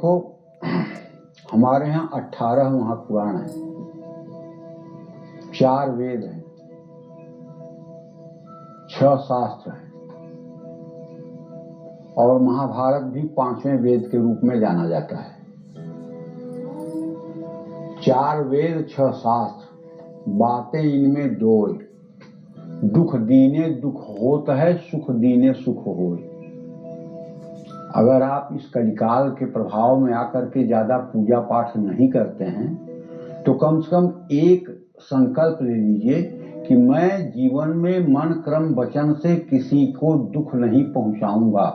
देखो, हमारे यहाँ 18 महापुराण हैं, 4 वेद हैं, 6 शास्त्र हैं और महाभारत भी 5वें वेद के रूप में जाना जाता है। 4 वेद 6 शास्त्र, बातें इनमें दो, दुख दीने दुख होत है, सुख दीने सुख होय। अगर आप इस कलिकाल के प्रभाव में आकर के ज्यादा पूजा पाठ नहीं करते हैं तो कम से कम एक संकल्प ले लीजिए कि मैं जीवन में मन क्रम वचन से किसी को दुख नहीं पहुंचाऊंगा,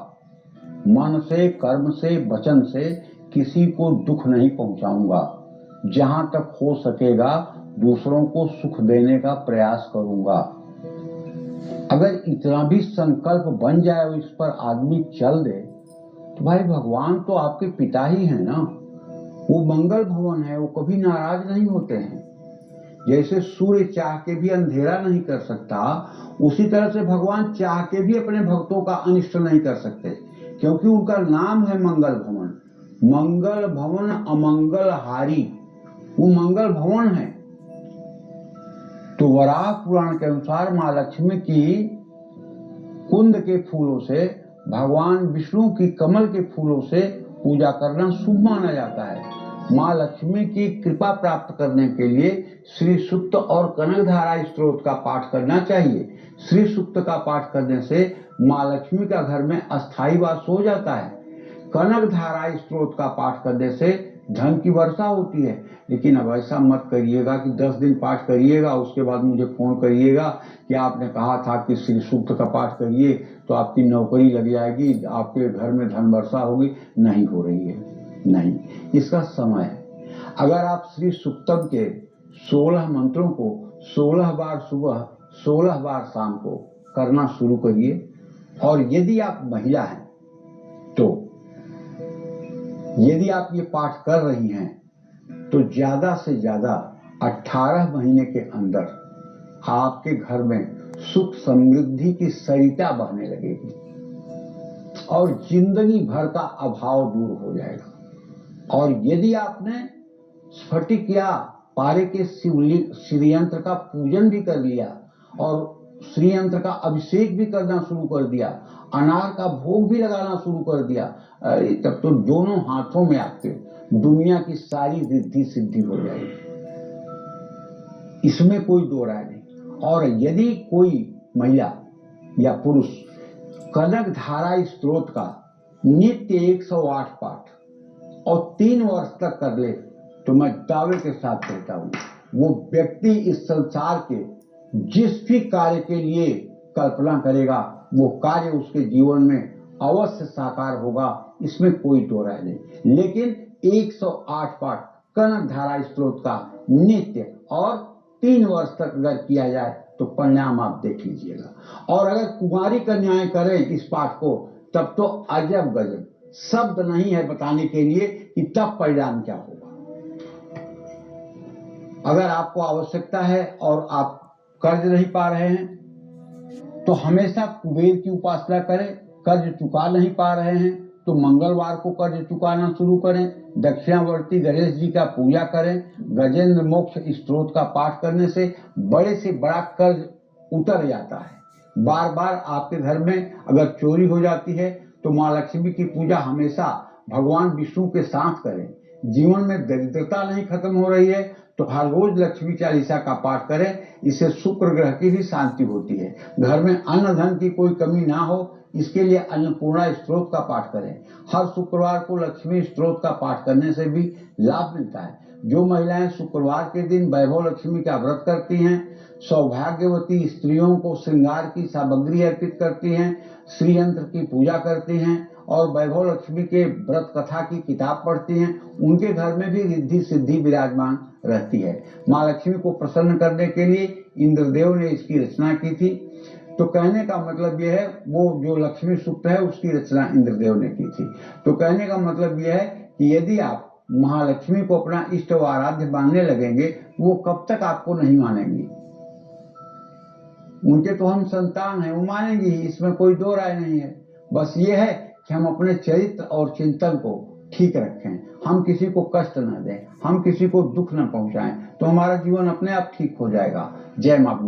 मन से कर्म से वचन से किसी को दुख नहीं पहुंचाऊंगा, जहां तक हो सकेगा दूसरों को सुख देने का प्रयास करूंगा। अगर इतना भी संकल्प बन जाए और इस पर आदमी चल दे तो भाई भगवान तो आपके पिता ही हैं ना, वो मंगल भवन है, वो कभी नाराज नहीं होते हैं। जैसे सूर्य चाह के भी अंधेरा नहीं कर सकता, उसी तरह से भगवान चाह के भी अपने भक्तों का अनिष्ट नहीं कर सकते, क्योंकि उनका नाम है मंगल भवन। मंगल भवन अमंगल हारी, वो मंगल भवन है। तो वराह पुराण के अनुसार माँ लक्ष्मी की कुंद के फूलों से, भगवान विष्णु की कमल के फूलों से पूजा करना शुभ माना जाता है। माँ लक्ष्मी की कृपा प्राप्त करने के लिए श्री सूक्त और कनकधारा स्तोत्र का पाठ करना चाहिए। श्री सूक्त का पाठ करने से माँ लक्ष्मी का घर में अस्थायी वास हो जाता है। कनकधारा स्तोत्र का पाठ करने से धन की वर्षा होती है। लेकिन अब ऐसा मत करिएगा कि 10 दिन पाठ करिएगा उसके बाद मुझे फोन करिएगा कि आपने कहा था कि श्री सूक्त का पाठ करिए तो आपकी नौकरी लग जाएगी, आपके घर में धन वर्षा होगी। नहीं हो रही है, नहीं, इसका समय है। अगर आप श्री सूक्तम के 16 मंत्रों को 16 बार सुबह 16 बार शाम को करना शुरू करिए। और यदि आप महिला हैं तो यदि आप ये पाठ कर रही हैं तो ज्यादा से ज्यादा 18 महीने के अंदर आपके घर में सुख समृद्धि की सरिता बहने लगेगी और जिंदगी भर का अभाव दूर हो जाएगा। और यदि आपने स्फटिक या पारे के श्रीयंत्र का पूजन भी कर लिया और श्रीयंत्र का अभिषेक भी करना शुरू कर दिया, अनार का भोग भी लगाना शुरू कर दिया, तब तो दोनों हाथों में आपके दुनिया की सारी रिद्धि सिद्धि हो जाएगी, इसमें कोई दो राय नहीं। और यदि कोई महिला या पुरुष कनकधारा स्तोत्र का नित्य 108 पाठ और 3 वर्ष तक कर ले तो मैं दावे के साथ कहता हूं वो व्यक्ति इस संसार के जिस भी कार्य के लिए कल्पना करेगा वो कार्य उसके जीवन में अवश्य साकार होगा, इसमें कोई दो राय नहीं। लेकिन 108 पाठ कनकधारा स्तोत्र का नित्य और 3 वर्ष तक अगर किया जाए तो परिणाम आप देख लीजिएगा। और अगर कुमारी कन्याएं करें इस पाठ को तब तो अजब गजब, शब्द नहीं है बताने के लिए कि तब परिणाम क्या होगा। अगर आपको आवश्यकता है और आप कर्ज नहीं पा रहे हैं तो हमेशा कुबेर की उपासना करें। कर्ज चुका नहीं पा रहे हैं तो मंगलवार को कर्ज चुकाना शुरू करें। दक्षिणावर्ती गणेश जी का पूजा करें। गजेंद्र मोक्ष स्तोत्र का पाठ करने से बड़े से बड़ा कर्ज उतर जाता है। बार बार आपके घर में अगर चोरी हो जाती है तो माँ लक्ष्मी की पूजा हमेशा भगवान विष्णु के साथ करें। जीवन में दरिद्रता नहीं खत्म हो रही है तो हर रोज लक्ष्मी चालीसा का पाठ करें, इससे शुक्र ग्रह की भी शांति होती है। घर में अन्न धन की कोई कमी ना हो इसके लिए अन्नपूर्णा स्तोत्र का पाठ करें। हर शुक्रवार को लक्ष्मी स्तोत्र का पाठ करने से भी लाभ मिलता है। जो महिलाएं शुक्रवार के दिन वैभव लक्ष्मी का व्रत करती हैं, सौभाग्यवती स्त्रियों को श्रृंगार की सामग्री अर्पित करती हैं, श्रीयंत्र की पूजा करती हैं और वैभव लक्ष्मी के व्रत कथा की किताब पढ़ती हैं, उनके घर में भी रिद्धि सिद्धि विराजमान रहती है। माँ लक्ष्मी को प्रसन्न करने के लिए इंद्रदेव ने इसकी रचना की थी। तो कहने का मतलब यह है वो जो लक्ष्मी सूक्त है उसकी रचना इंद्रदेव ने की थी। तो कहने का मतलब यह है कि यदि आप महालक्ष्मी को अपना इष्ट व आराध्य मानने लगेंगे वो कब तक आपको नहीं मानेंगी। उनके तो हम संतान हैं, वो मानेंगी ही, इसमें कोई दो राय नहीं है। बस ये है कि हम अपने चरित्र और चिंतन को ठीक रखें, हम किसी को कष्ट न दें, हम किसी को दुख न पहुंचाएं, तो हमारा जीवन अपने आप ठीक हो जाएगा। जय मां।